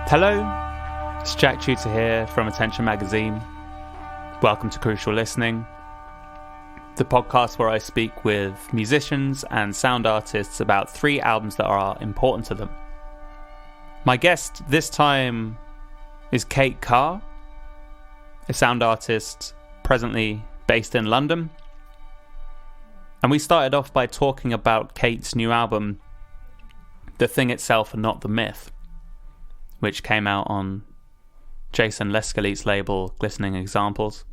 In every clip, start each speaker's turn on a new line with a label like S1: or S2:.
S1: Hello, it's Jack Tutor here from Attention Magazine. Welcome to Crucial Listening, the podcast where I speak with musicians and sound artists about 3 albums that are important to them. My guest this time is Carr, a sound artist presently based in London. And we started off by talking about Kate's new album, The Thing Itself and Not the Myth, which came out on Jason Lescalite's label, Glistening Examples.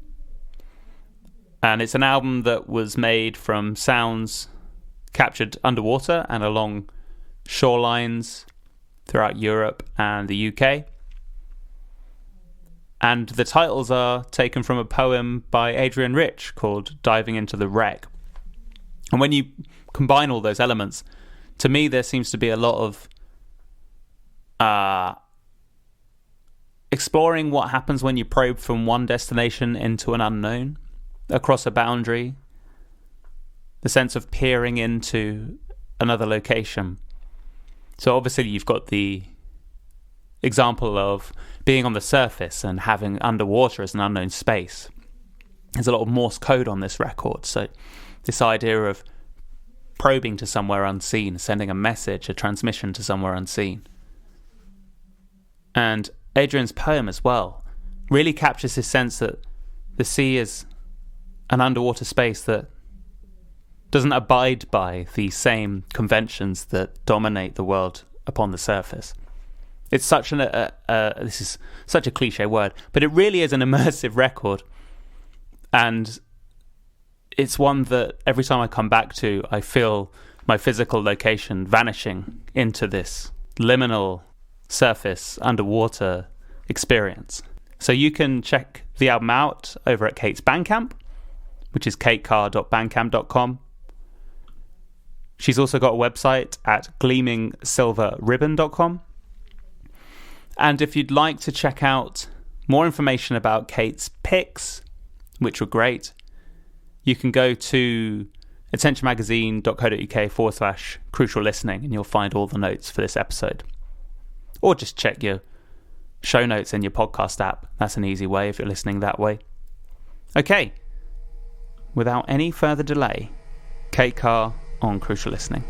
S1: And it's an album that was made from sounds captured underwater and along shorelines throughout Europe and the UK. And the titles are taken from a poem by Adrian Rich called Diving into the Wreck. And when you combine all those elements, to me there seems to be a lot of exploring what happens when you probe from one destination into an unknown, across a boundary, the sense of peering into another location. So obviously you've got the example of being on the surface and having underwater as an unknown space. There's a lot of Morse code on this record, so this idea of probing to somewhere unseen, sending a message, a transmission to somewhere unseen. And Adrian's poem as well really captures this sense that the sea is an underwater space that doesn't abide by the same conventions that dominate the world upon the surface. It's such this is such a cliche word, but it really is an immersive record, and it's one that every time I come back to, I feel my physical location vanishing into this liminal surface underwater experience. So you can check the album out over at Kate's Bandcamp, which is katecarr.bandcamp.com. She's also got a website at gleamingsilverribbon.com. And if you'd like to check out more information about Kate's picks, which were great, you can go to attentionmagazine.co.uk/crucial listening and you'll find all the notes for this episode. Or just check your show notes in your podcast app. That's an easy way if you're listening that way. Okay, without any further delay, Kate Carr on Crucial Listening.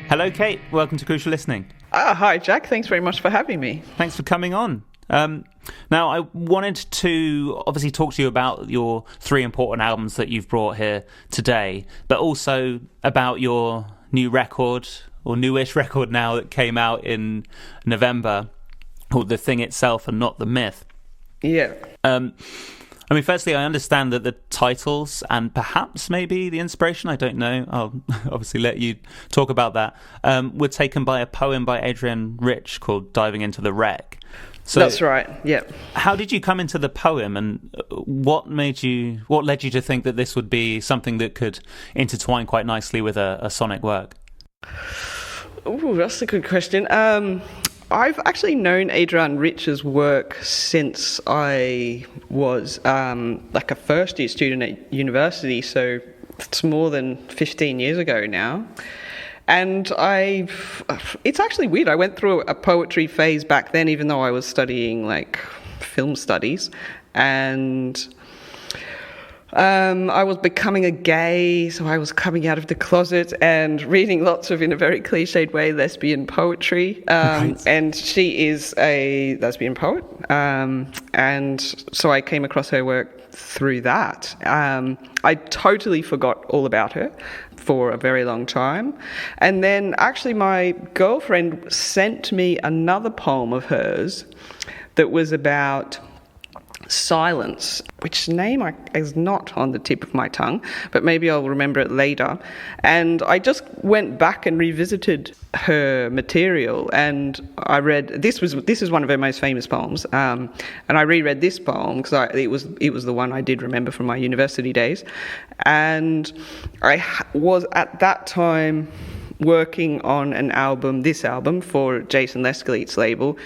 S1: Hello, Kate. Welcome to Crucial Listening.
S2: Hi, Jack. Thanks very much for having me.
S1: Thanks for coming on. Now, I wanted to obviously talk to you about your 3 important albums that you've brought here today, but also about your new record, or newish record now, that came out in November, called The Thing Itself and Not the Myth.
S2: Yeah.
S1: I mean, firstly, I understand that the titles and perhaps maybe the inspiration, I don't know, I'll obviously let you talk about that, were taken by a poem by Adrian Rich called Diving into the Wreck. So
S2: that's right, yeah.
S1: How did you come into the poem, and what led you to think that this would be something that could intertwine quite nicely with a sonic work?
S2: Ooh, that's a good question. I've actually known Adrian Rich's work since I was like a first-year student at university, so it's more than 15 years ago now. And it's actually weird. I went through a poetry phase back then, even though I was studying like film studies, and I was becoming a gay, so I was coming out of the closet and reading lots of, in a very cliched way, lesbian poetry.
S1: Right.
S2: And she is a lesbian poet. And so I came across her work through that. I totally forgot all about her for a very long time. And then actually my girlfriend sent me another poem of hers that was about Silence, which name is not on the tip of my tongue, but maybe I'll remember it later. And I just went back and revisited her material, and I read this is one of her most famous poems, and I reread this poem because it was the one I did remember from my university days, and I was at that time working on this album for Jason Lescalite's label,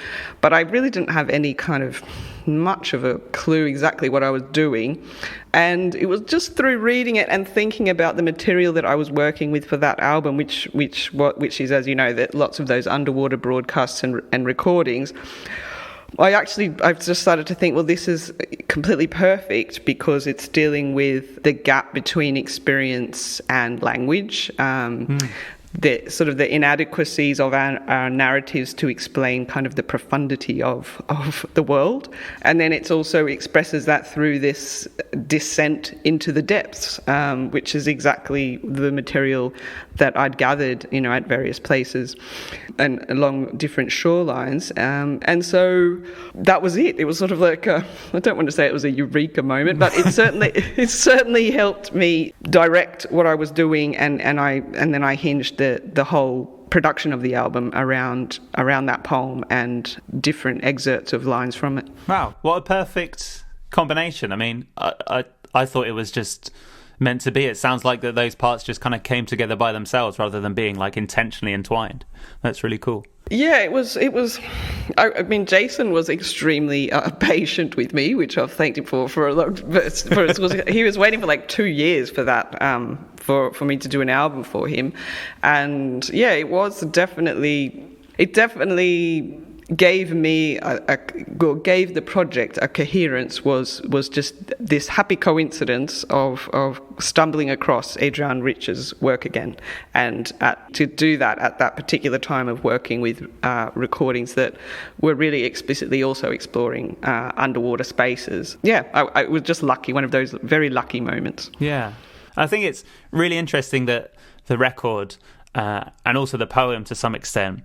S2: but I really didn't have any kind of much of a clue exactly what I was doing, and it was just through reading it and thinking about the material that I was working with for that album, which is, as you know, that lots of those underwater broadcasts and recordings. I've just started to think, well, this is completely perfect because it's dealing with the gap between experience and language. The sort of the inadequacies of our narratives to explain kind of the profundity of the world, and then it also expresses that through this descent into the depths, which is exactly the material that I'd gathered, at various places and along different shorelines, and so that was it. It was sort of like I don't want to say it was a eureka moment, but it certainly helped me direct what I was doing, and then I hinged the whole production of the album around that poem and different excerpts of lines from it.
S1: Wow, what a perfect combination. I mean, I thought it was just meant to be. It sounds like that those parts just kind of came together by themselves rather than being like intentionally entwined. That's really cool.
S2: Yeah, it was. I mean, Jason was extremely patient with me, which I've thanked him for a lot. He was waiting for like 2 years for that, for me to do an album for him, and yeah, it definitely gave me gave the project a coherence. Was just this happy coincidence of stumbling across Adrian Rich's work again, and to do that at that particular time of working with recordings that were really explicitly also exploring underwater spaces. Yeah, I was just lucky, one of those very lucky moments.
S1: Yeah, I think it's really interesting that the record and also the poem to some extent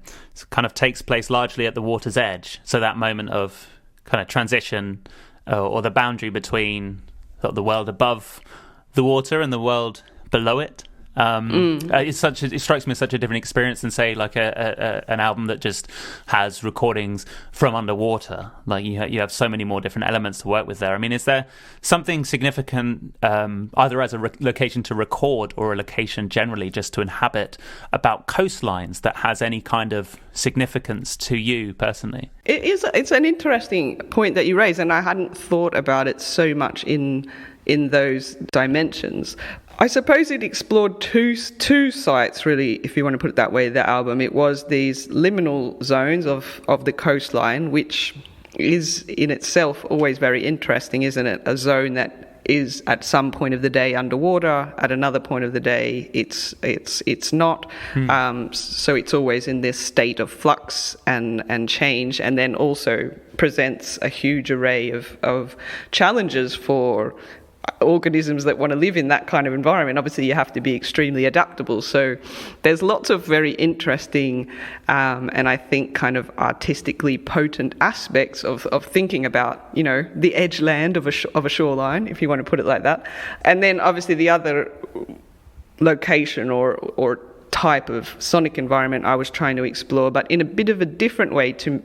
S1: kind of takes place largely at the water's edge. So that moment of kind of transition or the boundary between sort of the world above the water and the world below it. It strikes me as such a different experience than, say, like an album that just has recordings from underwater. Like you have so many more different elements to work with there. I mean, is there something significant, either as a location to record or a location generally just to inhabit, about coastlines that has any kind of significance to you personally?
S2: It's an interesting point that you raise, and I hadn't thought about it so much in those dimensions. I suppose it explored two sites, really, if you want to put it that way, the album. It was these liminal zones of the coastline, which is in itself always very interesting, isn't it? A zone that is at some point of the day underwater, at another point of the day it's not. So it's always in this state of flux and change, and then also presents a huge array of challenges for organisms that want to live in that kind of environment. Obviously, you have to be extremely adaptable. So there's lots of very interesting and I think kind of artistically potent aspects of thinking about, the edge land of a shoreline, if you want to put it like that. And then obviously the other location or type of sonic environment I was trying to explore, but in a bit of a different way to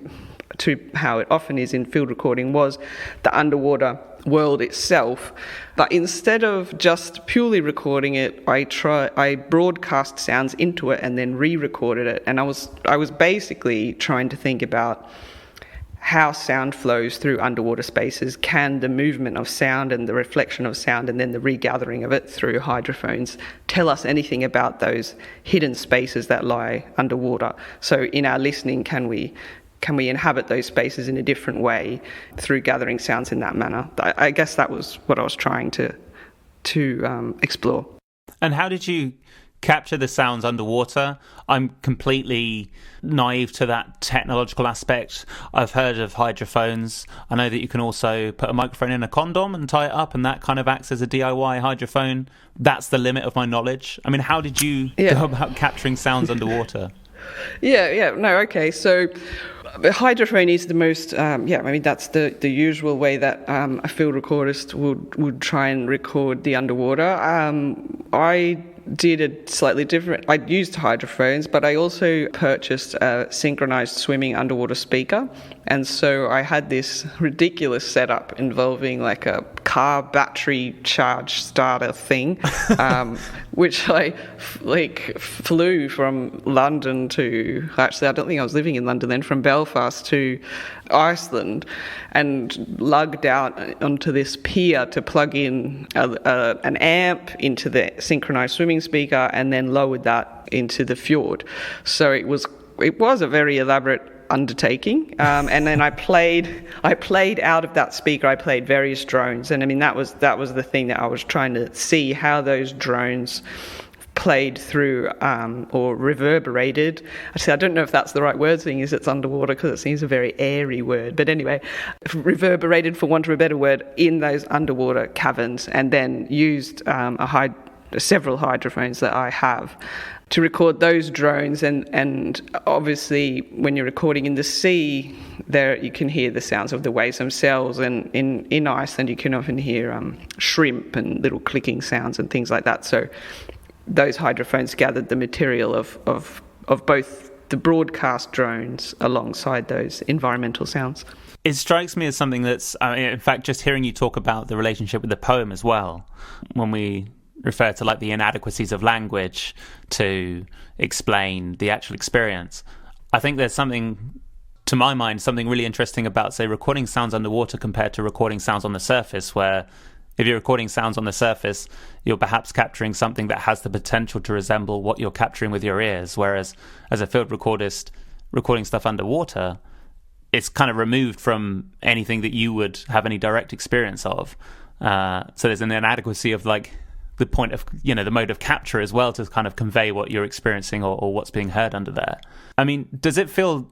S2: how it often is in field recording, was the underwater world itself. But instead of just purely recording it, I broadcast sounds into it and then re-recorded it. And I was basically trying to think about how sound flows through underwater spaces. Can the movement of sound and the reflection of sound and then the regathering of it through hydrophones tell us anything about those hidden spaces that lie underwater? So in our listening, can we inhabit those spaces in a different way through gathering sounds in that manner? I guess that was what I was trying to explore. And
S1: how did you capture the sounds underwater? I'm completely naive to that technological aspect. I've heard of hydrophones. I know that you can also put a microphone in a condom and tie it up, and that kind of acts as a DIY hydrophone. That's the limit of my knowledge. I mean, how did you go about capturing sounds underwater?
S2: Yeah, no, okay. So The hydrophone is the most, that's the usual way that a field recordist would try and record the underwater. I did it slightly different. I used hydrophones, but I also purchased a synchronized swimming underwater speaker. And so I had this ridiculous setup involving like a Carr battery charge starter thing, which I flew from London to, actually I don't think I was living in London then, from Belfast to Iceland, and lugged out onto this pier to plug in an amp into the synchronized swimming speaker, and then lowered that into the fjord. So it was a very elaborate undertaking, and then I played out of that speaker. I played various drones, and I mean that was the thing that I was trying to see, how those drones played through or reverberated. Actually, I don't know if that's the right word, seeing as it's underwater, because it seems a very airy word. But anyway, reverberated, for want of a better word, in those underwater caverns, and then used several hydrophones that I have to record those drones. And obviously when you're recording in the sea, there you can hear the sounds of the waves themselves, and in Iceland you can often hear shrimp and little clicking sounds and things like that. So those hydrophones gathered the material of both the broadcast drones alongside those environmental sounds.
S1: It strikes me as something that's, in fact, just hearing you talk about the relationship with the poem as well, when we refer to like the inadequacies of language to explain the actual experience. I think there's something, to my mind, something really interesting about, say, recording sounds underwater compared to recording sounds on the surface, where if you're recording sounds on the surface, you're perhaps capturing something that has the potential to resemble what you're capturing with your ears, whereas as a field recordist recording stuff underwater, it's kind of removed from anything that you would have any direct experience of. So there's an inadequacy of like the point of, the mode of capture as well, to kind of convey what you're experiencing or what's being heard under there. I mean, does it feel,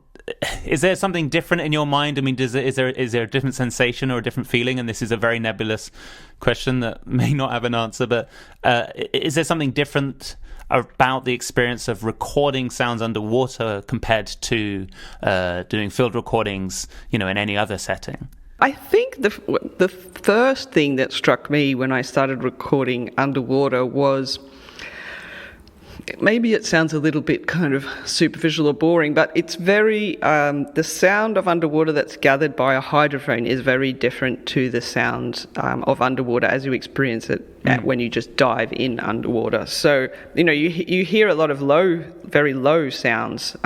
S1: is there something different in your mind? I mean, is there a different sensation or a different feeling? And this is a very nebulous question that may not have an answer, but is there something different about the experience of recording sounds underwater compared to doing field recordings, in any other setting?
S2: I think the first thing that struck me when I started recording underwater was, maybe it sounds a little bit kind of superficial or boring, but it's very, the sound of underwater that's gathered by a hydrophone is very different to the sound of underwater as you experience it when you just dive in underwater. So, you hear a lot of very low sounds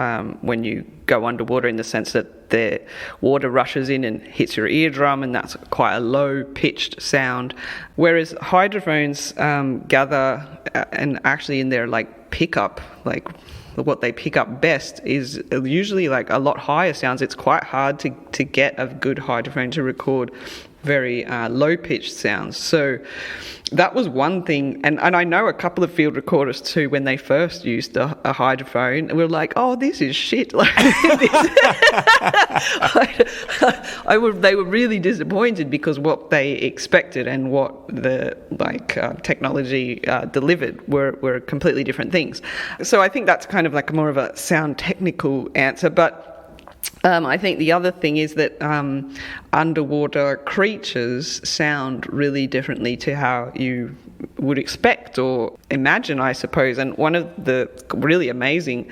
S2: when you go underwater, in the sense that the water rushes in and hits your eardrum, and that's quite a low-pitched sound. Whereas hydrophones gather, and actually in their pickup, what they pick up best is usually a lot higher sounds. It's quite hard to get a good hydrophone to record very low-pitched sounds. So that was one thing. And I know a couple of field recorders too, when they first used a hydrophone, we were like, oh, this is shit. They were really disappointed, because what they expected and what the technology delivered were completely different things. So I think that's kind of more of a sound technical answer. But I think the other thing is that underwater creatures sound really differently to how you would expect or imagine, I suppose. And one of the really amazing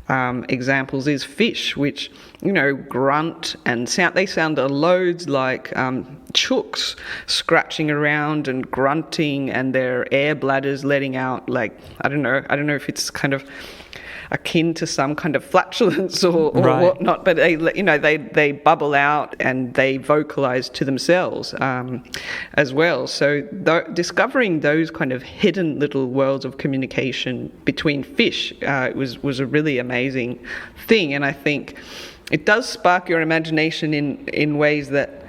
S2: examples is fish, which, grunt and sound. They sound loads like chooks scratching around and grunting, and their air bladders letting out, I don't know if it's kind of akin to some kind of flatulence or right, whatnot, but they bubble out and they vocalize to themselves as well. So discovering those kind of hidden little worlds of communication between fish was a really amazing thing, and I think it does spark your imagination in ways that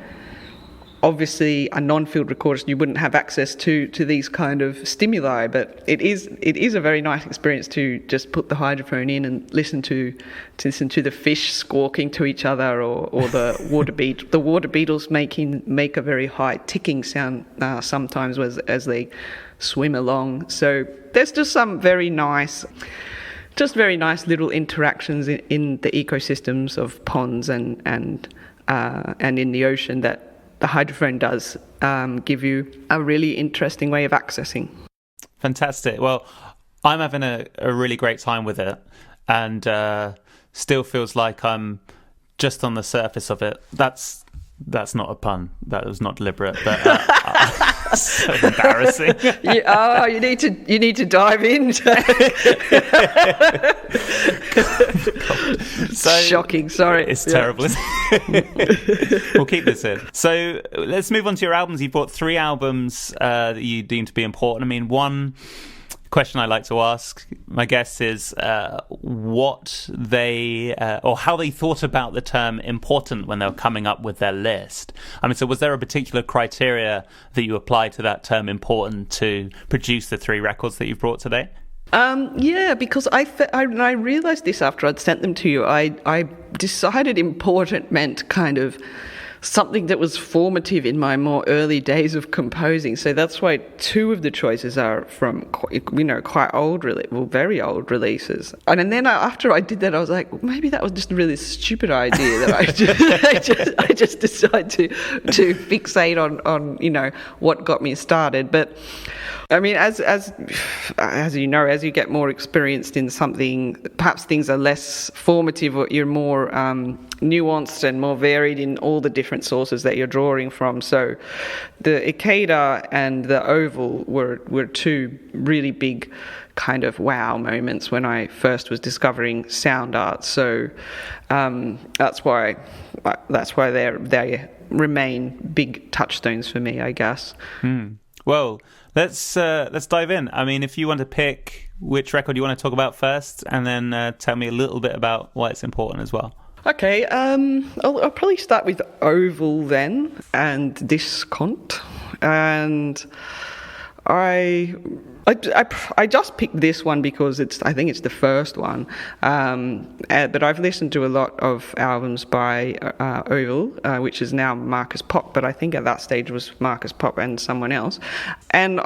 S2: obviously a non-field recordist, you wouldn't have access to these kind of stimuli, but it is a very nice experience to just put the hydrophone in and listen to the fish squawking to each other, or the water beetles make a very high ticking sound sometimes as they swim along. So there's just some very nice just very nice little interactions in the ecosystems of ponds and in the ocean that the hydrophone does give you a really interesting way of accessing.
S1: Fantastic. Well, I'm having a really great time with it, and still feels like I'm just on the surface of it. That's not a pun. That was not deliberate, but so embarrassing.
S2: You need to dive in. Shocking. Sorry,
S1: it's terrible. We'll keep this in. So let's move on to your albums. You brought 3 albums that you deem to be important. I mean, one question I like to ask my guests is what they or how they thought about the term important when they were coming up with their list. I mean, so was there a particular criteria that you applied to that term important to produce the 3 records that you've brought today?
S2: Yeah, because I realised this after I'd sent them to you. I decided important meant kind of something that was formative in my more early days of composing. So that's why 2 of the choices are from quite old, very old releases. And then after I did that, I was like, well, maybe that was just a really stupid idea that I just decided to fixate on what got me started. But I mean, as you know, as you get more experienced in something, perhaps things are less formative, or you're more nuanced and more varied in all the different sources that you're drawing from. So the Ikeda and the Oval were 2 really big kind of wow moments when I first was discovering sound art. So that's why they remain big touchstones for me, I guess.
S1: Well, let's dive in. I mean, if you want to pick which record you want to talk about first, and then tell me a little bit about why it's important as well.
S2: Okay, I'll probably start with Oval then, and Discount. And I just picked this one because I think it's the first one. But I've listened to a lot of albums by Oval, which is now Marcus Pop, but I think at that stage was Marcus Pop and someone else. And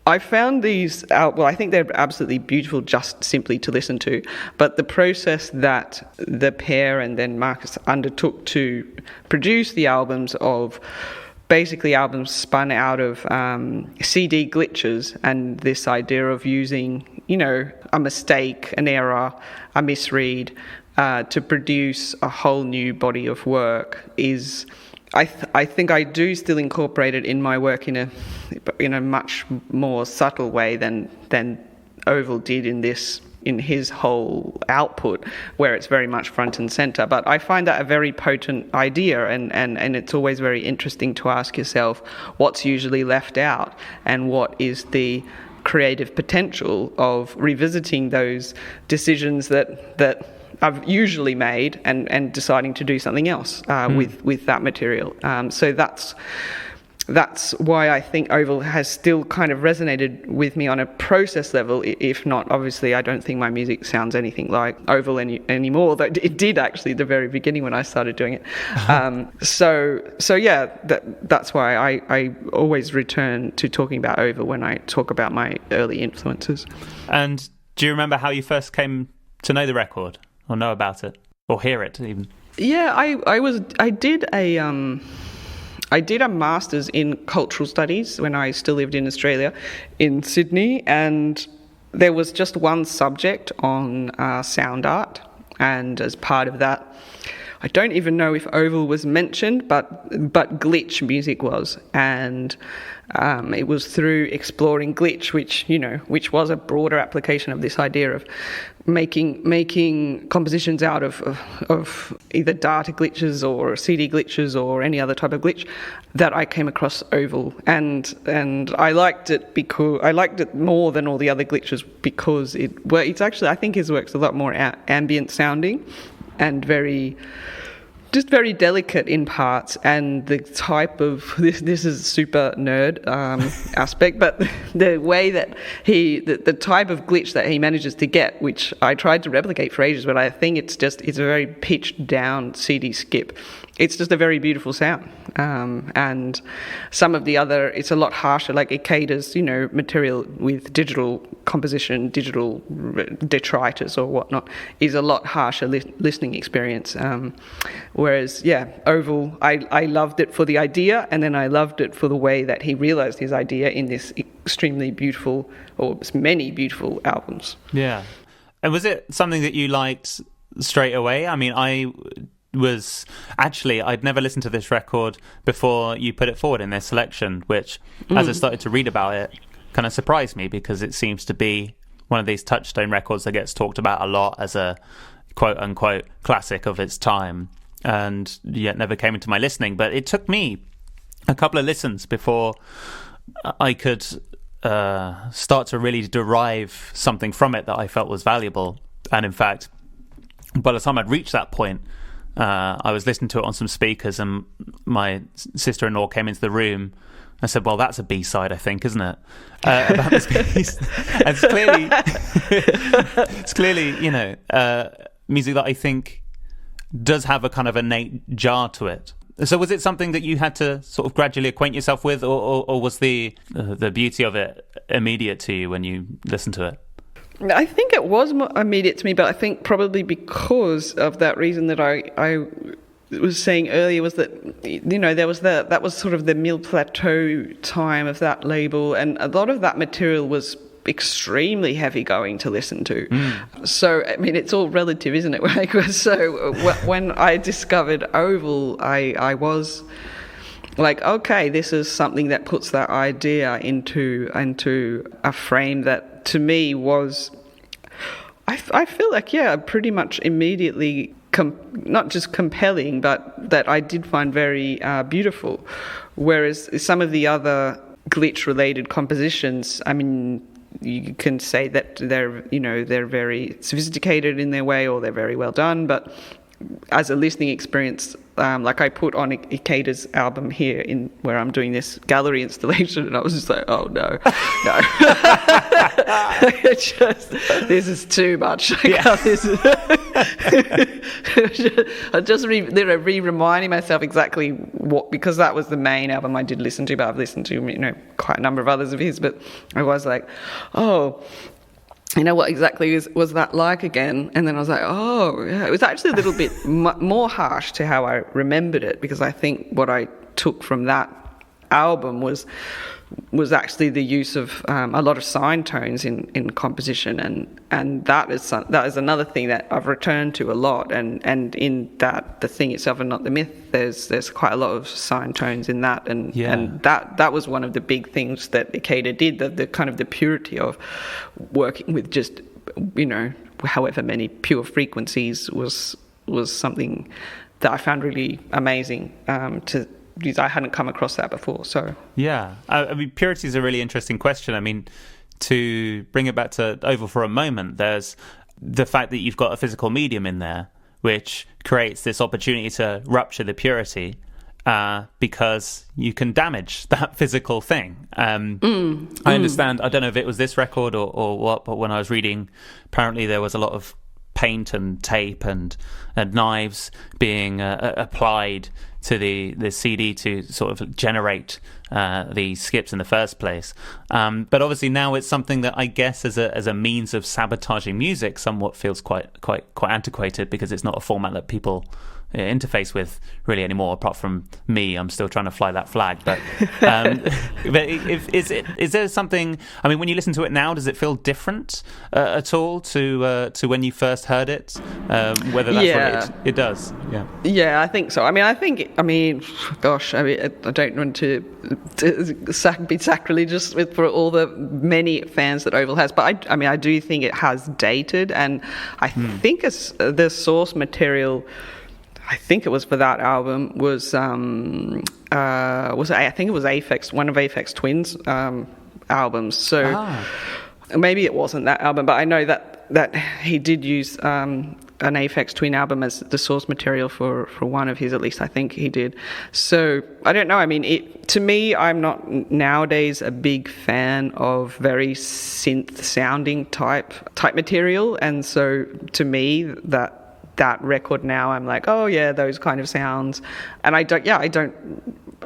S2: I found these out, well, I think they're absolutely beautiful just simply to listen to, but the process that the pair and then Marcus undertook to produce the albums of basically albums spun out of CD glitches and this idea of using, a mistake, an error, a misread to produce a whole new body of work is... I think I do still incorporate it in my work in a much more subtle way than Oval did in his whole output, where it's very much front and center. But I find that a very potent idea, and it's always very interesting to ask yourself what's usually left out and what is the creative potential of revisiting those decisions that I've usually made and deciding to do something else with that material. So that's why I think Oval has still kind of resonated with me on a process level. If not, obviously, I don't think my music sounds anything like Oval anymore, though it did actually at the very beginning when I started doing it. So yeah, that's why I always return to talking about Oval when I talk about my early influences. And
S1: do you remember how you first came to know the record? Or know about it, or hear it even?
S2: Yeah, I did a master's in cultural studies when I still lived in Australia, in Sydney, and there was just one subject on sound art, and as part of that, I don't even know if Oval was mentioned, but glitch music was, and it was through exploring glitch, which was a broader application of this idea of making compositions out of either data glitches or CD glitches or any other type of glitch, that I came across Oval, and I liked it because I liked it more than all the other glitches because it's actually, I think his work's a lot more ambient sounding and very delicate in parts, and the type of this is super nerd aspect, but the way that the type of glitch that he manages to get, which I tried to replicate for ages, but I think it's a very pitched down CD skip, it's just a very beautiful sound. And some of the other, it's a lot harsher, like Ikeda's, material with digital composition, digital detritus or whatnot, is a lot harsher listening experience. Whereas, Oval, I loved it for the idea, and then I loved it for the way that he realised his idea in this extremely beautiful, or many beautiful albums.
S1: Yeah. And was it something that you liked straight away? I mean, I'd never listened to this record before you put it forward in this selection, which, as I started to read about it, kind of surprised me, because it seems to be one of these touchstone records that gets talked about a lot as a quote-unquote classic of its time, and yet never came into my listening. But it took me a couple of listens before I could start to really derive something from it that I felt was valuable. And in fact, by the time I'd reached that point, I was listening to it on some speakers, and my sister-in-law came into the room and said, "Well, that's a B-side, I think, isn't it?" About this piece. And it's clearly, music that I think does have a kind of innate jar to it. So was it something that you had to sort of gradually acquaint yourself with, or was the beauty of it immediate to you when you listened to it?
S2: I think it was more immediate to me, but I think probably because of that reason that I was saying earlier, was that, there was that was sort of the Mille Plateau time of that label, and a lot of that material was extremely heavy going to listen to. So, I mean, it's all relative, isn't it? So when I discovered Oval, I was like, okay, this is something that puts that idea into a frame that, to me, was, I feel like, pretty much immediately not just compelling, but that I did find very beautiful. Whereas some of the other glitch-related compositions, I mean, you can say that they're very sophisticated in their way, or they're very well done, but as a listening experience, like I put on Ikeda's album here in where I'm doing this gallery installation, and I was just like, oh no. This is too much. I just reminding myself exactly what, because that was the main album I did listen to, but I've listened to quite a number of others of his, but I was like, oh, what exactly was that like again? And then I was like, oh, yeah. It was actually a little bit more harsh to how I remembered it, because I think what I took from that album was actually the use of a lot of sine tones in composition, and that is another thing that I've returned to a lot, and in that, the thing itself and not the myth, there's quite a lot of sine tones in that, and that was one of the big things that Ikeda did, the kind of the purity of working with just however many pure frequencies was something that I found really amazing I hadn't come across that before. So I mean, purity is a really interesting question. I mean, to bring it back to Oval for a moment, there's the fact that you've got a physical medium in there, which creates this opportunity to rupture the purity, because you can damage that physical thing. I understand, I don't know if it was this record or what, but when I was reading, apparently there was a lot of paint and tape and knives being applied to the CD to sort of generate the skips in the first place. But obviously now it's something that I guess as a means of sabotaging music somewhat feels quite antiquated, because it's not a format that people interface with really anymore, apart from me. I'm still trying to fly that flag, but is there something, I mean, when you listen to it now, does it feel different at all to when you first heard it, whether that's what it does? I think so. I mean gosh, I don't want to be sacrilegious for all the many fans that Oval has, but I do think it has dated, and I think the source material, I think it was for that album, was I think it was Aphex, one of Aphex Twin's albums. So maybe it wasn't that album, but I know that he did use an Aphex Twin album as the source material for one of his, at least I think he did. So I don't know. I mean, to me, I'm not nowadays a big fan of very synth sounding type material, and so to me that record now, I'm like, oh yeah, those kind of sounds. And I don't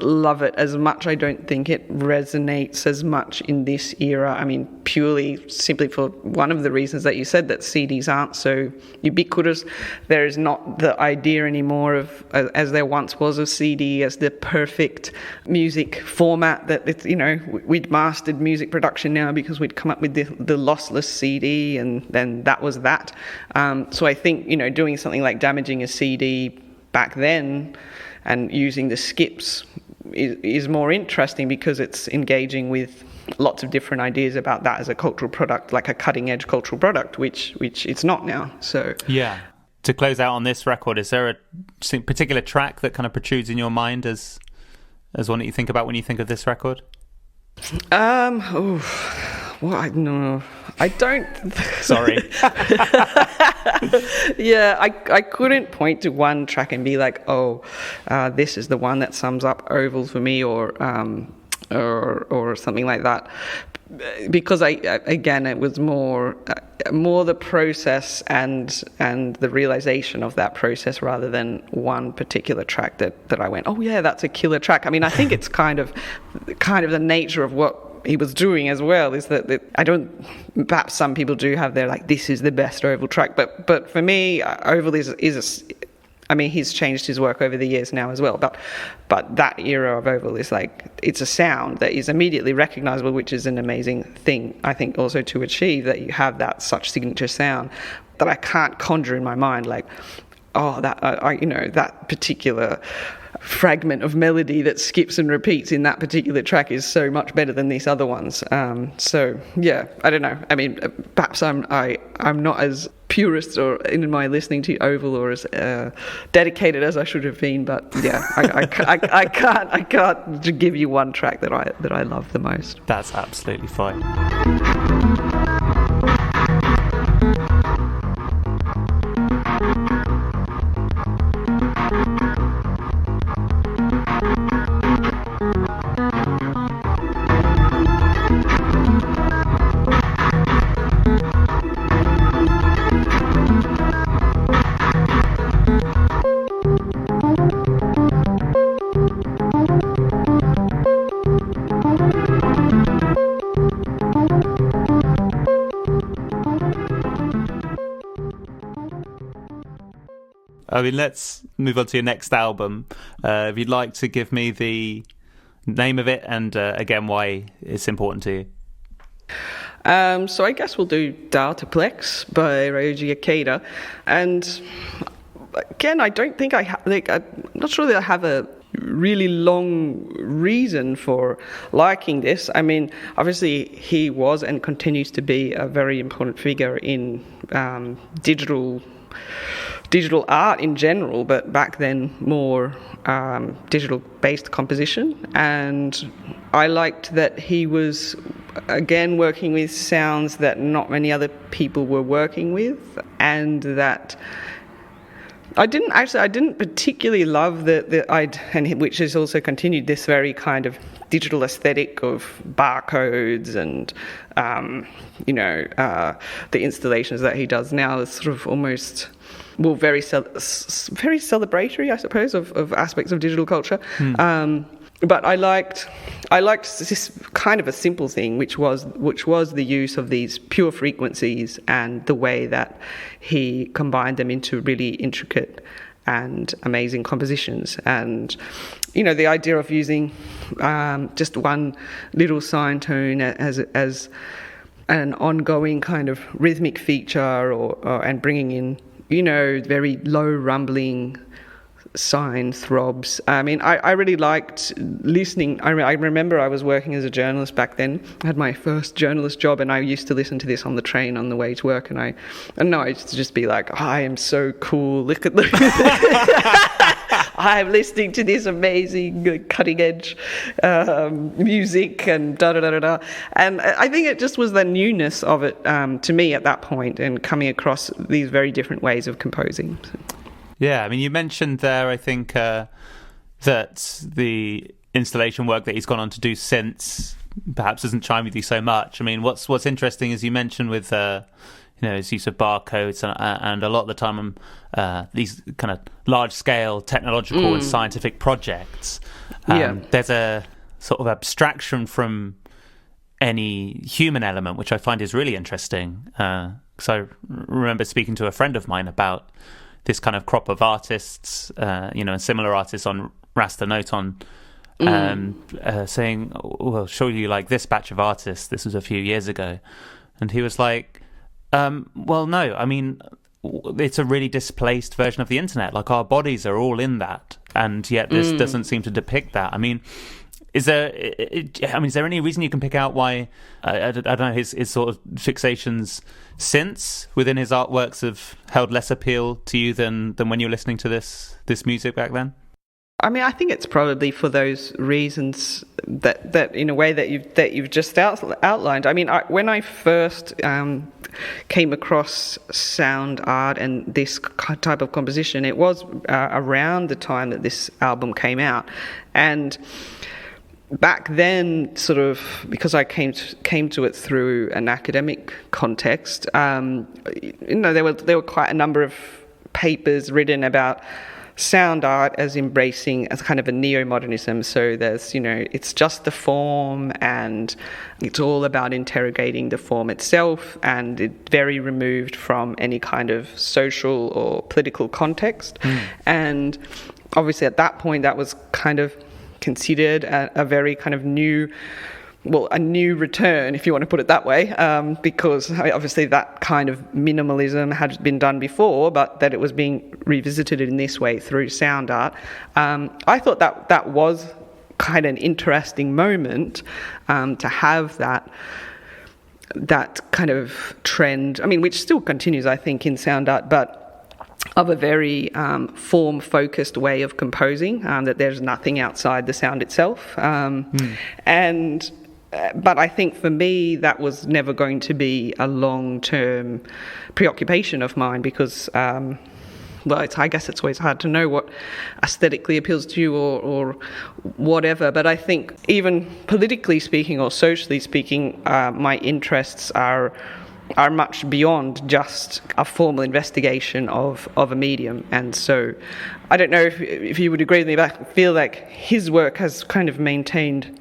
S2: love it as much. I don't think it resonates as much in this era. I mean, purely simply for one of the reasons that you said, that CDs aren't so ubiquitous. There is not the idea anymore of, as there once was, of CD as the perfect music format, that it's, we'd mastered music production now because we'd come up with the lossless CD, and then that was that. So I think, doing something like damaging a CD back then and using the skips is more interesting, because it's engaging with lots of different ideas about that as a cultural product, like a cutting edge cultural product, which it's not now. So
S1: yeah. To close out on this record, is there a particular track that kind of protrudes in your mind as one that you think about when you think of this record? No, I don't. Sorry.
S2: Yeah, I couldn't point to one track and be like, this is the one that sums up Oval for me, or something like that, because it was more the process and the realization of that process, rather than one particular track that I went, oh yeah, that's a killer track. I mean, I think it's kind of the nature of what he was doing as well, is that I don't, perhaps some people do have their, like, this is the best Oval track, but for me, Oval is I mean, he's changed his work over the years now as well, but that era of Oval is like, it's a sound that is immediately recognizable, which is an amazing thing, I think, also to achieve, that you have that such signature sound that I can't conjure in my mind, like, that particular fragment of melody that skips and repeats in that particular track is so much better than these other ones. So yeah, I don't know. I mean, perhaps I'm not as purist or in my listening to Oval, or as dedicated as I should have been. But yeah, I can't give you one track that I love the most.
S1: That's absolutely fine. I mean, let's move on to your next album. If you'd like to give me the name of it and, again, why it's important to you.
S2: So I guess we'll do Dataplex by Ryoji Ikeda. And again, I don't think I'm not sure that I have a really long reason for liking this. I mean, obviously he was and continues to be a very important figure in digital art in general, but back then more digital-based composition. And I liked that he was, again, working with sounds that not many other people were working with, and that I didn't particularly love which has also continued this very kind of digital aesthetic of barcodes and the installations that he does now is sort of almost, well, very celebratory, I suppose, of aspects of digital culture. But I liked this kind of a simple thing, which was the use of these pure frequencies and the way that he combined them into really intricate and amazing compositions. And the idea of using just one little sine tone as an ongoing kind of rhythmic feature, or and bringing in very low rumbling sine throbs. I mean, I really liked listening. I remember I was working as a journalist back then. I had my first journalist job, and I used to listen to this on the train on the way to work. And I used to just be like, I am so cool. Look at I'm listening to this amazing cutting edge music and da da da da da. And I think it just was the newness of it to me at that point, and coming across these very different ways of composing.
S1: Yeah, I mean, you mentioned there, I think, that the installation work that he's gone on to do since perhaps doesn't chime with you so much. I mean, what's interesting is you mentioned with his use of barcodes, and a lot of the time these kind of large-scale technological and scientific projects, there's a sort of abstraction from any human element, which I find is really interesting. Because I remember speaking to a friend of mine about this kind of crop of artists, and similar artists on Rasta Noton, saying, well, surely you like this batch of artists. This was a few years ago. And he was like, well, no, I mean, it's a really displaced version of the internet. Like, our bodies are all in that. And yet this doesn't seem to depict that. I mean, is there any reason you can pick out why, I don't know, his sort of fixations since within his artworks have held less appeal to you than when you were listening to this music back then?
S2: I mean, I think it's probably for those reasons that in a way that you've just outlined. I mean, when I first came across sound art and this type of composition, it was around the time that this album came out, and back then, sort of, because I came to it through an academic context, there were quite a number of papers written about sound art as embracing as kind of a neo-modernism. So there's, it's just the form, and it's all about interrogating the form itself, and it's very removed from any kind of social or political context. And obviously at that point that was kind of considered a very kind of a new return, if you want to put it that way, because obviously that kind of minimalism had been done before, but that it was being revisited in this way through sound art. I thought that was kind of an interesting moment to have that kind of trend, I mean, which still continues, I think, in sound art, but of a very form-focused way of composing, that there's nothing outside the sound itself. But I think for me, that was never going to be a long-term preoccupation of mine because, I guess it's always hard to know what aesthetically appeals to you or whatever. But I think even politically speaking or socially speaking, my interests are much beyond just a formal investigation of a medium. And so I don't know if you would agree with me, but I feel like his work has kind of maintained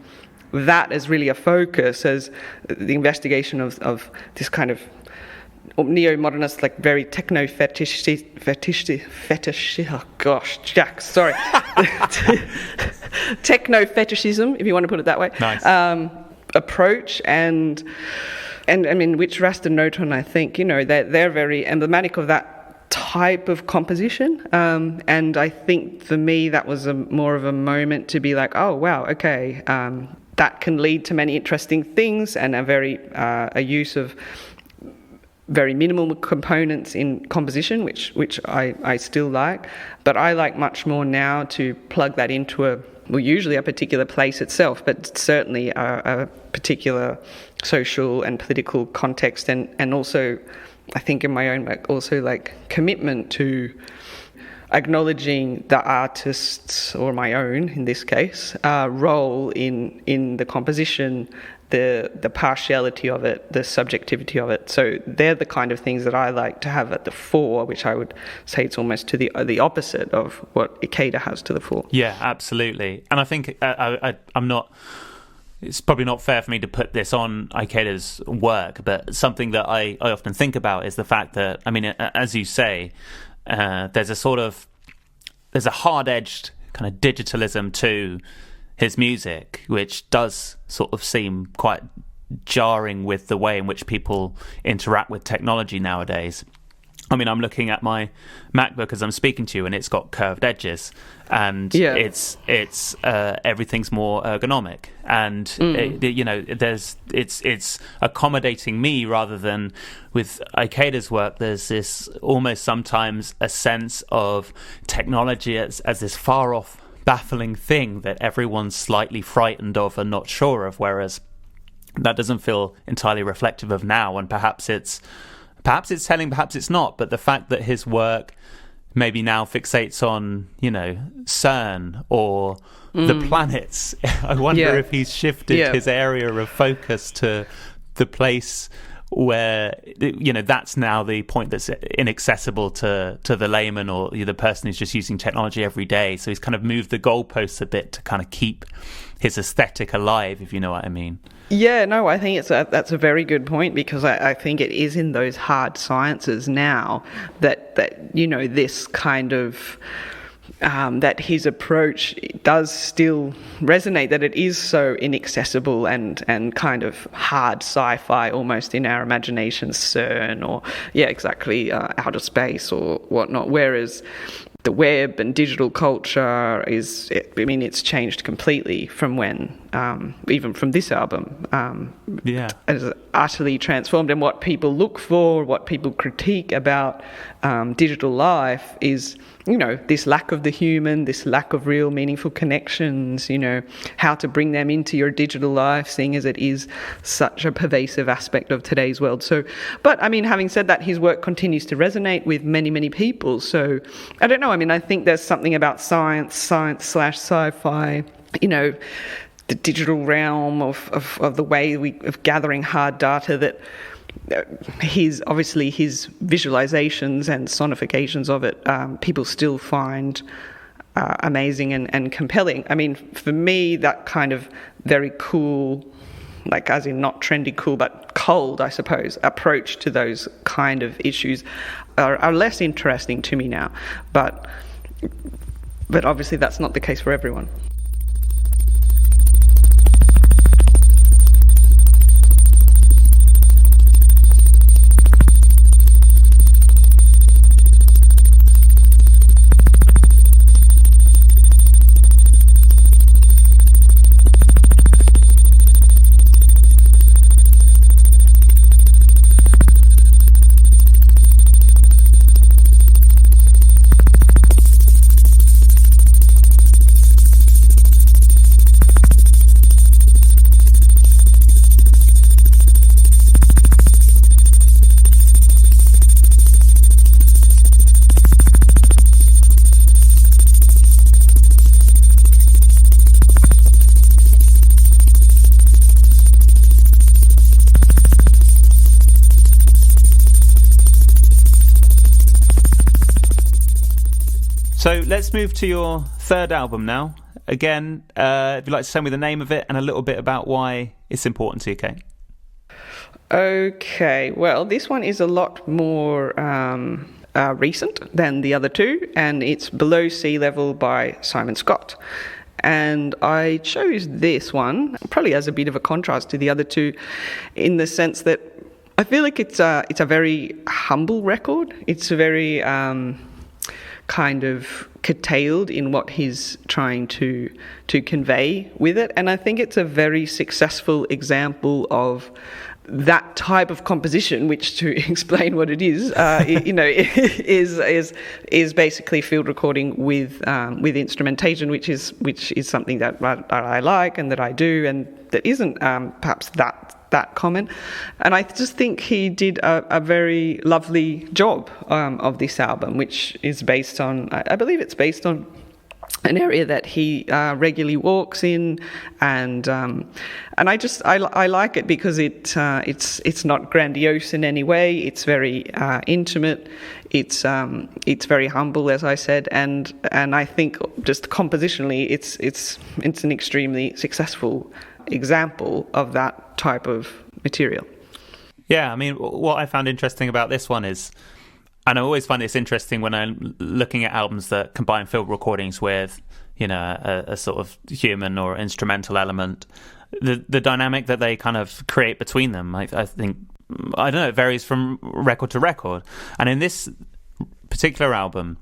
S2: that as really a focus, as the investigation of this kind of neo-modernist, like very techno-fetish, oh gosh, Jack, sorry. Techno-fetishism, if you want to put it that way.
S1: Nice.
S2: Approach, and I mean, which Rasta Noton, I think, they're very emblematic of that type of composition. And I think for me, that was more of a moment to be like, oh, wow, okay, that can lead to many interesting things, and a use of very minimal components in composition, which I still like. But I like much more now to plug that into usually a particular place itself, but certainly a particular social and political context, and also, I think in my own work, also like commitment to acknowledging the artist's, or my own in this case, role in the composition, the partiality of it, the subjectivity of it. So they're the kind of things that I like to have at the fore, which I would say it's almost to the opposite of what Ikeda has to the fore.
S1: Yeah, absolutely. And I think I'm not... It's probably not fair for me to put this on Ikeda's work, but something that I often think about is the fact that, I mean, as you say, there's a hard-edged kind of digitalism to his music, which does sort of seem quite jarring with the way in which people interact with technology nowadays. I mean, I'm looking at my MacBook as I'm speaking to you, and it's got curved edges, and it's everything's more ergonomic, and it's accommodating me rather than with Ikeda's work. There's this almost sometimes a sense of technology as this far off, baffling thing that everyone's slightly frightened of and not sure of, whereas that doesn't feel entirely reflective of now, and perhaps it's telling, perhaps it's not, but the fact that his work maybe now fixates on, CERN or the planets, I wonder if he's shifted his area of focus to the place where, you know, that's now the point that's inaccessible to the layman or the person who's just using technology every day. So he's kind of moved the goalposts a bit to kind of keep his aesthetic alive, if you know what I mean.
S2: Yeah, no, I think that's a very good point, because I think it is in those hard sciences now that you know, this kind of that his approach does still resonate, that it is so inaccessible and kind of hard sci-fi almost in our imaginations, CERN or exactly outer space or whatnot, whereas the web and digital culture it's changed completely from when, even from this album. It's utterly transformed, and what people look for, what people critique about digital life is, you know, this lack of the human, this lack of real meaningful connections, you know, how to bring them into your digital life, seeing as it is such a pervasive aspect of today's world. So, but I mean, having said that, his work continues to resonate with many, many people. So I don't know. I mean, I think there's something about science/sci-fi, you know, the digital realm of the way of gathering hard data, that his visualizations and sonifications of it, people still find amazing and compelling. I mean, for me, that kind of very cool, like as in not trendy cool, but cold, I suppose, approach to those kind of issues are less interesting to me now. But obviously that's not the case for everyone.
S1: So let's move to your third album now. Again, if you'd like to tell me the name of it and a little bit about why it's important to you, Kate.
S2: Okay, well, this one is a lot more recent than the other two, and it's Below Sea Level by Simon Scott. And I chose this one probably as a bit of a contrast to the other two, in the sense that I feel like it's a very humble record. It's a very kind of curtailed in what he's trying to convey with it, and I think it's a very successful example of that type of composition, which, to explain what it is, you know, is basically field recording with instrumentation, which is something that I like and that I do, and that isn't perhaps that common. And I just think he did a very lovely job of this album, which is based on, I believe it's based on an area that he regularly walks in, and I like it because it's not grandiose in any way. It's very intimate. It's very humble, as I said, and I think just compositionally, it's an extremely successful example of that type of material.
S1: Yeah, I mean, what I found interesting about this one is, and I always find this interesting when I'm looking at albums that combine field recordings with, you know, a sort of human or instrumental element, the dynamic that they kind of create between them. I think, I don't know, it varies from record to record. And in this particular album,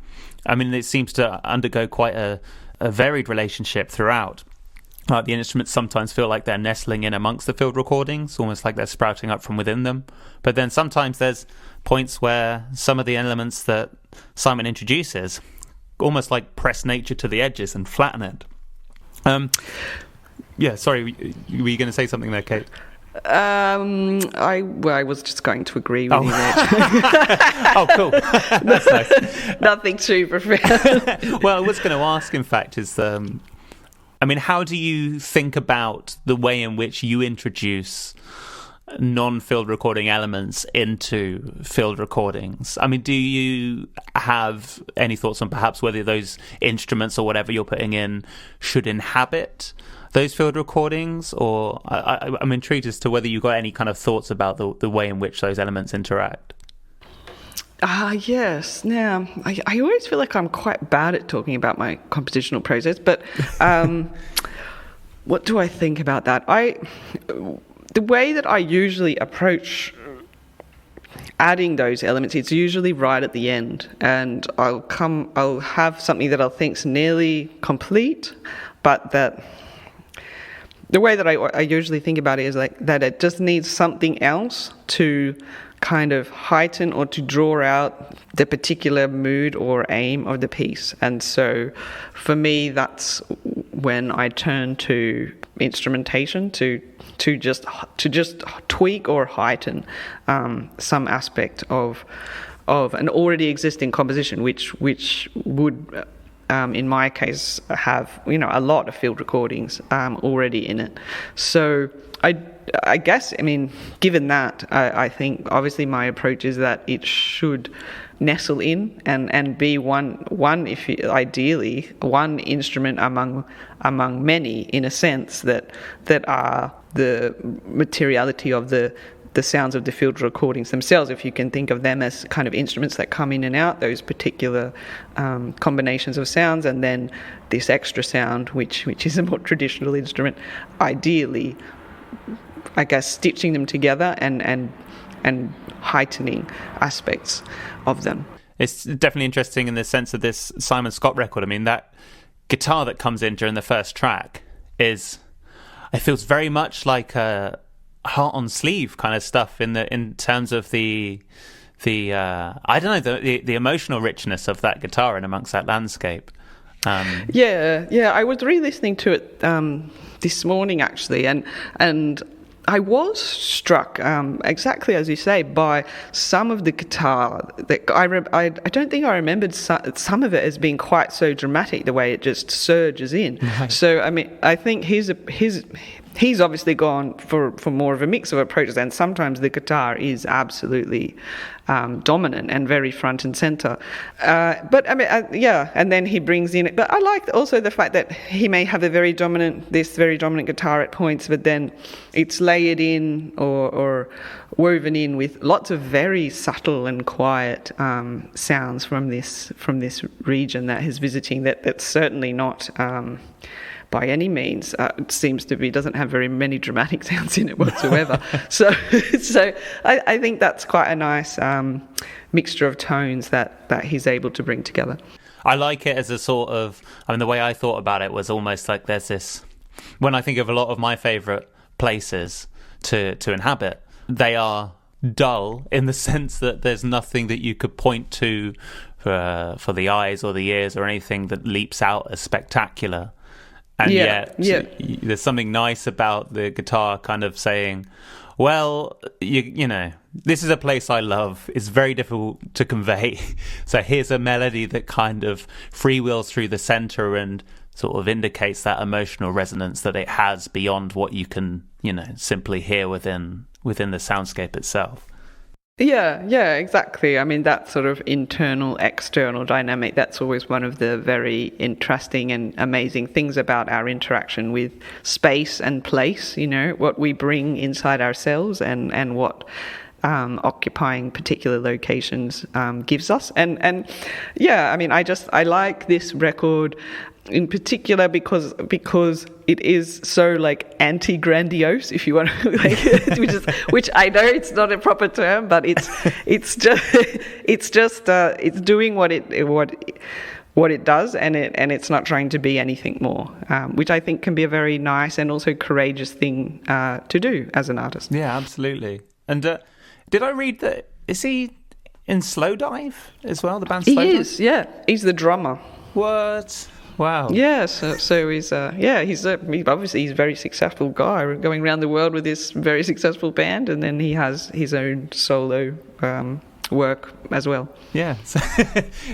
S1: I mean, it seems to undergo quite a varied relationship throughout. Like the instruments sometimes feel like they're nestling in amongst the field recordings, almost like they're sprouting up from within them. But then sometimes there's points where some of the elements that Simon introduces almost like press nature to the edges and flatten it. Yeah, sorry, were you going to say something there, Kate?
S2: I was just going to agree with you there.
S1: Oh, cool. That's nice.
S2: Nothing too profound.
S1: Well, I was going to ask, in fact, is... I mean, how do you think about the way in which you introduce non-field recording elements into field recordings. I mean, do you have any thoughts on perhaps whether those instruments or whatever you're putting in should inhabit those field recordings? Or I'm intrigued as to whether you've got any kind of thoughts about the way in which those elements interact.
S2: Yes. Now, I always feel like I'm quite bad at talking about my compositional process, but what do I think about that? The way that I usually approach adding those elements, it's usually right at the end, and I'll have something that I'll think's nearly complete, but that the way that I usually think about it is like that it just needs something else to kind of heighten or to draw out the particular mood or aim of the piece. And so for me, that's when I turn to instrumentation to just tweak or heighten some aspect of an already existing composition, which would in my case have a lot of field recordings already in it. So I guess, I mean, given that, I think obviously my approach is that it should nestle in and be one if ideally one instrument among many, in a sense that are the materiality of the sounds of the field recordings themselves, if you can think of them as kind of instruments that come in and out, those particular combinations of sounds, and then this extra sound, which is a more traditional instrument, ideally, I guess, stitching them together and heightening aspects of them.
S1: It's definitely interesting in the sense of this Simon Scott record. I mean, that guitar that comes in during the first track it feels very much like a heart on sleeve kind of stuff in terms of the I don't know, the emotional richness of that guitar in amongst that landscape.
S2: I was re-listening to it this morning actually, and I was struck, exactly as you say, by some of the guitar. That I don't think I remembered some of it as being quite so dramatic, the way it just surges in. Right. So, I mean, I think he's obviously gone for more of a mix of approaches, and sometimes the guitar is absolutely dominant and very front and center. But I mean, and then he brings in it. But I like also the fact that he may have this very dominant guitar at points, but then it's layered in or woven in with lots of very subtle and quiet sounds from this region that he's visiting. That's certainly not. By any means, it seems to be, doesn't have very many dramatic sounds in it whatsoever. so I think that's quite a nice mixture of tones that he's able to bring together.
S1: I like it as a sort of, I mean, the way I thought about it was almost like there's this, when I think of a lot of my favourite places to inhabit, they are dull in the sense that there's nothing that you could point to for the eyes or the ears or anything that leaps out as spectacular. And yet there's something nice about the guitar kind of saying, well, you know, this is a place I love. It's very difficult to convey. So here's a melody that kind of freewheels through the center and sort of indicates that emotional resonance that it has beyond what you can, simply hear within the soundscape itself.
S2: Yeah, exactly. I mean, that sort of internal-external dynamic, that's always one of the very interesting and amazing things about our interaction with space and place, what we bring inside ourselves and what occupying particular locations gives us. And yeah, I mean, I like this record in particular because it is so like anti-grandiose, if you want to, which I know it's not a proper term, but it's doing what it does, and it's not trying to be anything more, which I think can be a very nice and also courageous thing to do as an artist.
S1: Yeah, absolutely. And did I read that? Is he in Slowdive as well? The band Slowdive?
S2: He is. Yeah, he's the drummer.
S1: What? Wow.
S2: Yeah, so he's he's a very successful guy going around the world with this very successful band, and then he has his own solo work as well.
S1: Yeah, so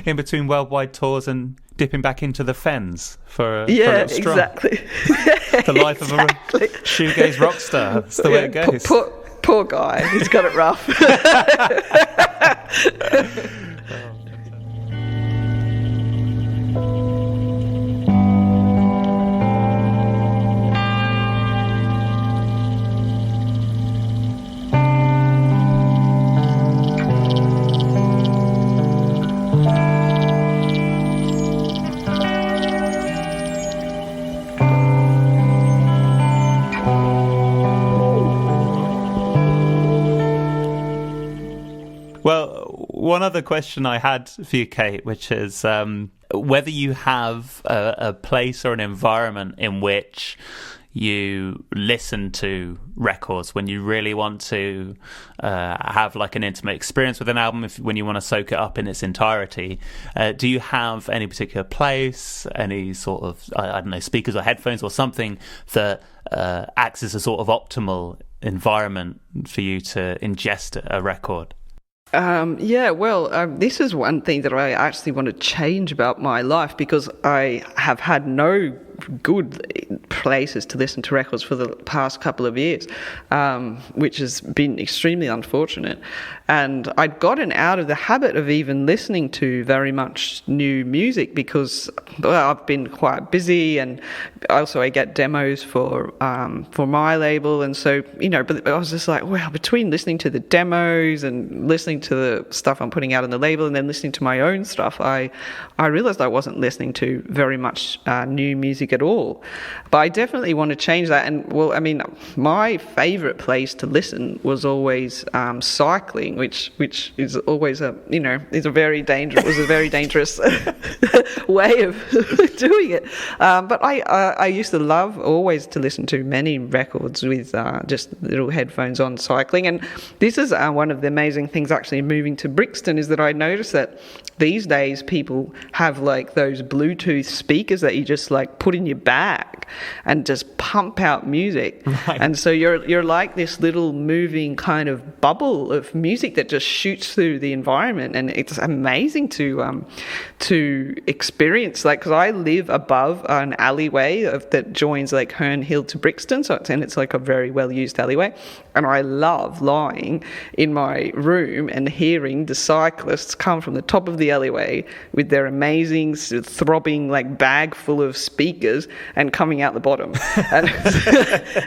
S1: in between worldwide tours and dipping back into the Fens for a little stroll.
S2: Exactly.
S1: The life of a shoegaze rock star. That's the way it goes.
S2: Poor guy, he's got it rough.
S1: Well, one other question I had for you, Kate, which is whether you have a place or an environment in which you listen to records when you really want to have like an intimate experience with an album, when you want to soak it up in its entirety. Do you have any particular place, any sort of, I don't know, speakers or headphones or something that acts as a sort of optimal environment for you to ingest a record?
S2: This is one thing that I actually want to change about my life, because I have had no good places to listen to records for the past couple of years, which has been extremely unfortunate. And I'd gotten out of the habit of even listening to very much new music because I've been quite busy, and also I get demos for my label, and so but I was just like, well, between listening to the demos and listening to the stuff I'm putting out on the label and then listening to my own stuff, I realized I wasn't listening to very much new music at all. But I definitely want to change that. And my favorite place to listen was always cycling, which is always a very dangerous way of doing it. But I used to love always to listen to many records with just little headphones on cycling. And this is one of the amazing things actually moving to Brixton, is that I noticed that these days people have like those Bluetooth speakers that you just like put in your bag and just pump out music. Right. And so you're like this little moving kind of bubble of music that just shoots through the environment, and it's amazing to experience. Like, because I live above an alleyway that joins like Herne Hill to Brixton, it's like a very well used alleyway, and I love lying in my room and hearing the cyclists come from the top of the alleyway with their amazing throbbing like bag full of speakers and coming out the bottom. And,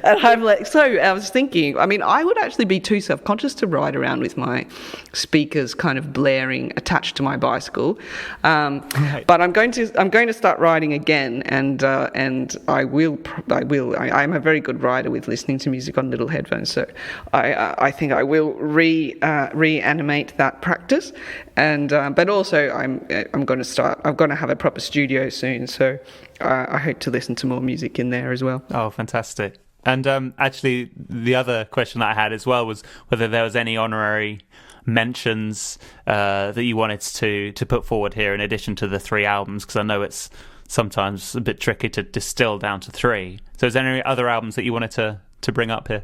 S2: and I'm like, so I was thinking, I would actually be too self-conscious to ride around with my speakers kind of blaring attached to my bicycle. Right. But I'm going to start riding again, and I will. I'm a very good rider with listening to music on little headphones, so I think I will reanimate that practice. And but also I'm going to have a proper studio soon, so I hope to listen to more music in there as well.
S1: Oh, fantastic. And actually, the other question that I had as well was whether there was any honorary mentions that you wanted to put forward here in addition to the 3 albums, because I know it's sometimes a bit tricky to distill down to 3. So is there any other albums that you wanted to bring up here?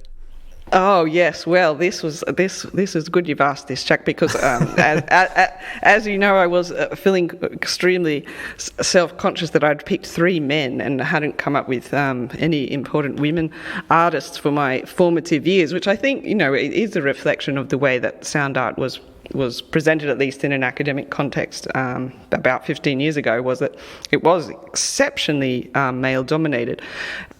S2: Oh yes, well this is good you've asked this, Jack, because as you know, I was feeling extremely self-conscious that I'd picked 3 men and hadn't come up with any important women artists for my formative years, which I think it is a reflection of the way that sound art was presented, at least in an academic context, about 15 years ago, was that it was exceptionally male-dominated.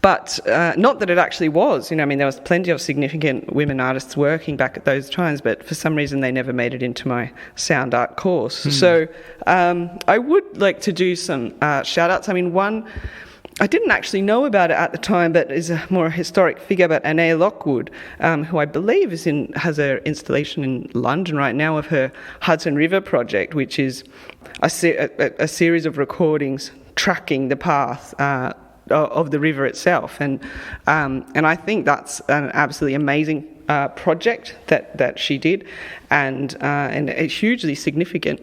S2: But not that it actually was. There was plenty of significant women artists working back at those times, but for some reason they never made it into my sound art course. So I would like to do some shout-outs. One, I didn't actually know about it at the time, but is a more historic figure, but Anea Lockwood, who I believe has an installation in London right now of her Hudson River project, which is a series of recordings tracking the path of the river itself, and I think that's an absolutely amazing project that she did, and it's hugely significant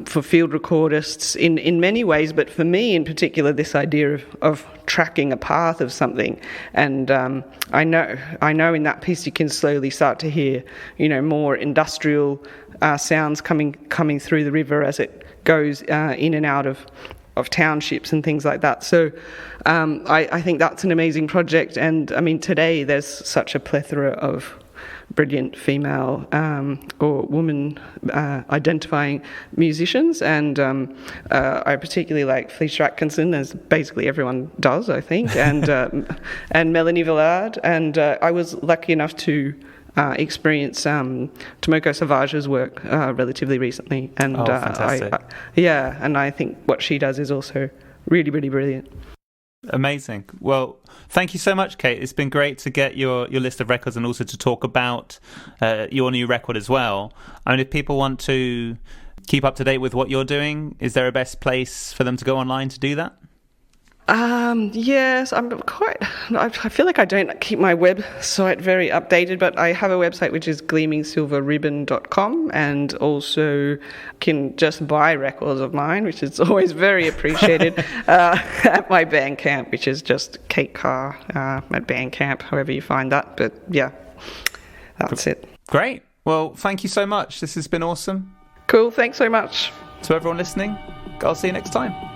S2: for field recordists in many ways, but for me in particular, this idea of tracking a path of something. And I know in that piece you can slowly start to hear more industrial sounds coming through the river as it goes in and out of townships and things like that. So I think that's an amazing project, and today there's such a plethora of brilliant female or woman identifying musicians, and I particularly like Felicia Atkinson, as basically everyone does, I think, and Melanie Villard, and I was lucky enough to experience Tomoko Savage's work relatively recently, and
S1: fantastic.
S2: and I think what she does is also really, really brilliant.
S1: Amazing. Well, thank you so much, Kate. It's been great to get your list of records and also to talk about your new record as well. I mean, if people want to keep up to date with what you're doing, is there a best place for them to go online to do that?
S2: Yes, I feel like I don't keep my website very updated, but I have a website which is gleamingsilverribbon.com, and also can just buy records of mine, which is always very appreciated, at my Bandcamp, which is just Kate Carr at Bandcamp, however you find that. But yeah, that's it.
S1: Great. Well, thank you so much. This has been awesome.
S2: Cool. Thanks so much.
S1: To everyone listening, I'll see you next time.